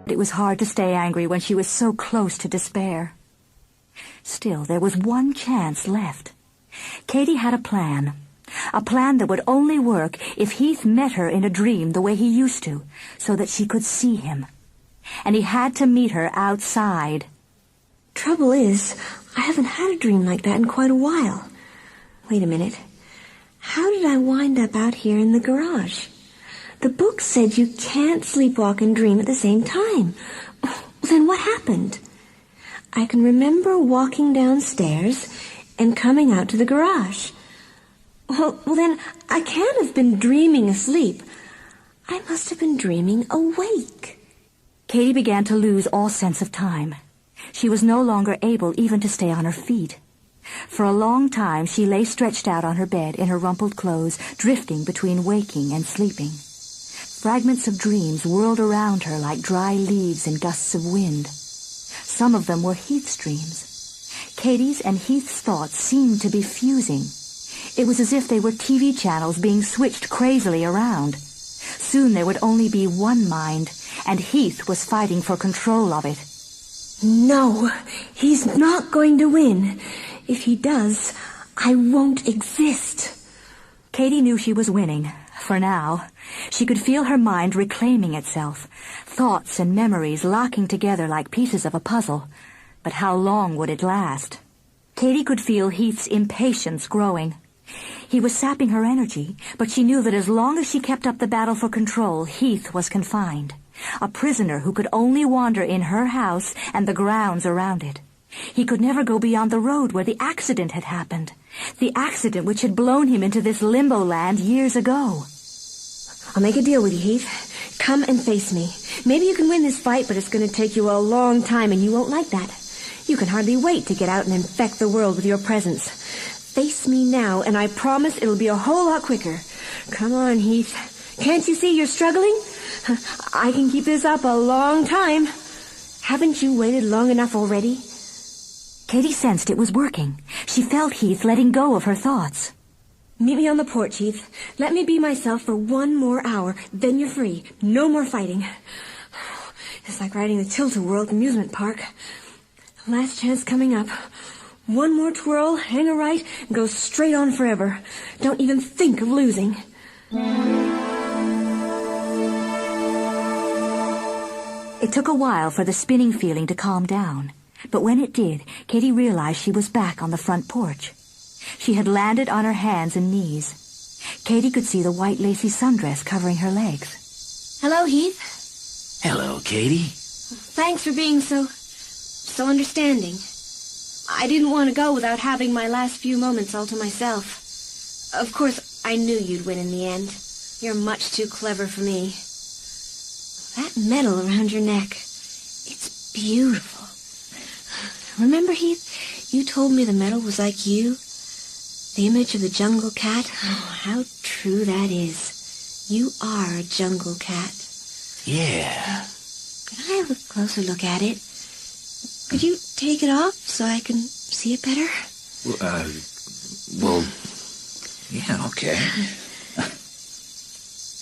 It was hard to stay angry when she was so close to despair. Still, there was one chance left. Katie had a plan that would only work if Heath met her in a dream the way he used to, so that she could see him. And he had to meet her outside. Trouble is, I haven't had a dream like that in quite a while. Wait a minute. How did I wind up out here in the garage? The book said you can't sleepwalk and dream at the same time. Then what happened? I can remember walking downstairs and coming out to the garage. Well, then I can't have been dreaming asleep. I must have been dreaming awake. Katie began to lose all sense of time. She was no longer able even to stay on her feet. For a long time she lay stretched out on her bed in her rumpled clothes, drifting between waking and sleeping. Fragments of dreams whirled around her like dry leaves in gusts of wind. Some of them were Heath's dreams. Katie's and Heath's thoughts seemed to be fusing. It was as if they were TV channels being switched crazily around. Soon there would only be one mind, and Heath was fighting for control of it. No, he's not going to win. If he does, I won't exist. Katie knew she was winning, for now. She could feel her mind reclaiming itself, thoughts and memories locking together like pieces of a puzzle. But how long would it last? Katie could feel Heath's impatience growing. He was sapping her energy, but she knew that as long as she kept up the battle for control, Heath was confined. A prisoner who could only wander in her house and the grounds around it. He could never go beyond the road where the accident had happened. The accident which had blown him into this limbo land years ago. I'll make a deal with you, Heath. Come and face me. Maybe you can win this fight, but it's going to take you a long time, and you won't like that. You can hardly wait to get out and infect the world with your presence. Face me now, and I promise it'll be a whole lot quicker. Come on, Heath. Can't you see you're struggling? I can keep this up a long time. Haven't you waited long enough already? Katie sensed it was working. She felt Heath letting go of her thoughts. Meet me on the porch, Heath. Let me be myself for one more hour. Then you're free. No more fighting. It's like riding the Tilt-A-Whirl amusement park. Last chance coming up. One more twirl, hang a right, and go straight on forever. Don't even think of losing. It took a while for the spinning feeling to calm down. But when it did, Katie realized she was back on the front porch. She had landed on her hands and knees. Katie could see the white lacy sundress covering her legs. Hello, Heath. Hello, Katie. Thanks for being so understanding. I didn't want to go without having my last few moments all to myself. Of course, I knew you'd win in the end. You're much too clever for me. That medal around your neck, it's beautiful. Remember, Heath, you told me the medal was like you? The image of the jungle cat? Oh, how true that is. You are a jungle cat. Yeah. Can I have a closer look at it? Could you take it off so I can see it better? Well, yeah, okay.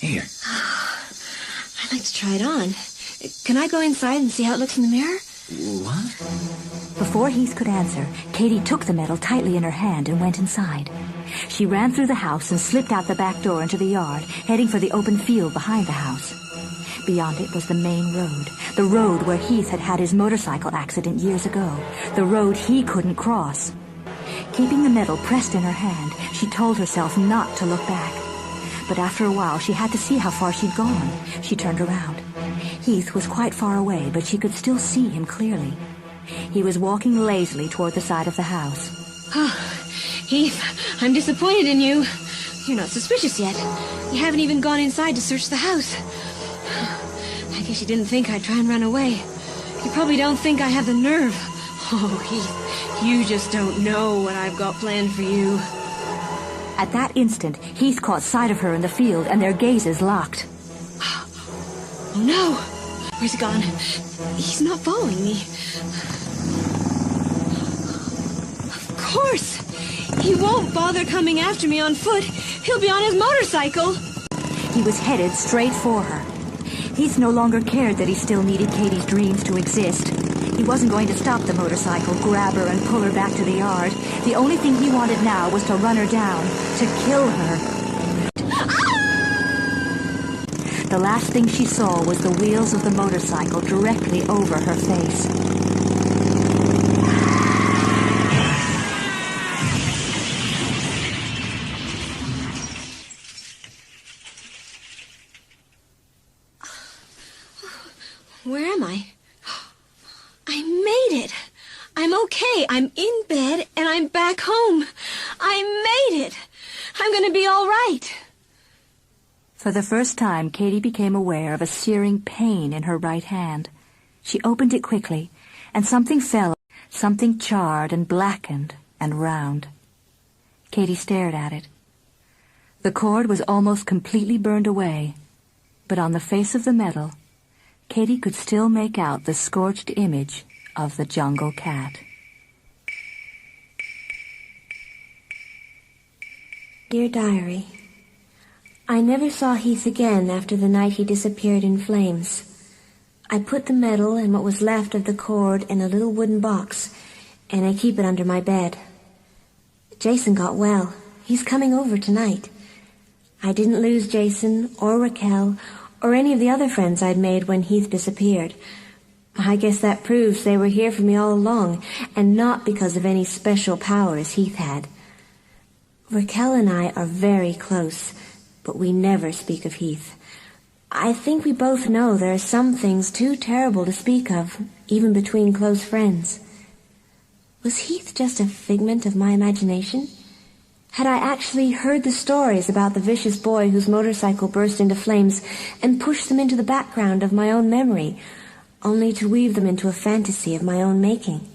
Here. I'd like to try it on. Can I go inside and see how it looks in the mirror? What? Before Heath could answer, Katie took the medal tightly in her hand and went inside. She ran through the house and slipped out the back door into the yard, heading for the open field behind the house. Beyond it was the main road, the road where Heath had had his motorcycle accident years ago, the road he couldn't cross. Keeping the medal pressed in her hand, she told herself not to look back. But after a while, she had to see how far she'd gone. She turned around. Heath was quite far away, but she could still see him clearly. He was walking lazily toward the side of the house. Oh, Heath, I'm disappointed in you. You're not suspicious yet. You haven't even gone inside to search the house. I guess you didn't think I'd try and run away. You probably don't think I have the nerve. Oh, Heath, you just don't know what I've got planned for you. At that instant, Heath caught sight of her in the field, and their gazes locked. Oh, no! Where's he gone? He's not following me. Of course! He won't bother coming after me on foot. He'll be on his motorcycle. He was headed straight for her. Heath no longer cared that he still needed Katie's dreams to exist. He wasn't going to stop the motorcycle, grab her, and pull her back to the yard. The only thing he wanted now was to run her down, to kill her. The last thing she saw was the wheels of the motorcycle directly over her face. Where am I? I made it. I'm okay. I'm in bed and I'm back home. I made it. I'm going to be all right. For the first time, Katie became aware of a searing pain in her right hand. She opened it quickly, and something fell, something charred and blackened and round. Katie stared at it. The cord was almost completely burned away, but on the face of the metal, Katie could still make out the scorched image of the jungle cat. Dear Diary, I never saw Heath again after the night he disappeared in flames. I put the medal and what was left of the cord in a little wooden box, and I keep it under my bed. Jason got well. He's coming over tonight. I didn't lose Jason or Raquel or any of the other friends I'd made when Heath disappeared. I guess that proves they were here for me all along, and not because of any special powers Heath had. Raquel and I are very close, but we never speak of Heath. I think we both know there are some things too terrible to speak of, even between close friends. Was Heath just a figment of my imagination? Had I actually heard the stories about the vicious boy whose motorcycle burst into flames and pushed them into the background of my own memory, only to weave them into a fantasy of my own making?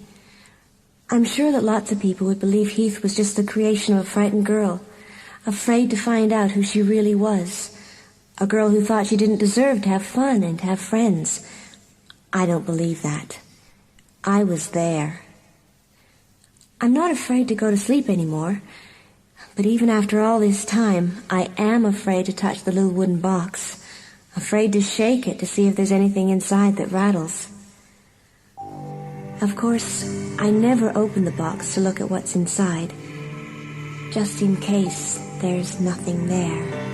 I'm sure that lots of people would believe Heath was just the creation of a frightened girl, afraid to find out who she really was. A girl who thought she didn't deserve to have fun and to have friends. I don't believe that. I was there. I'm not afraid to go to sleep anymore, but even after all this time, I am afraid to touch the little wooden box, afraid to shake it to see if there's anything inside that rattles. Of course, I never open the box to look at what's inside, just in case there's nothing there.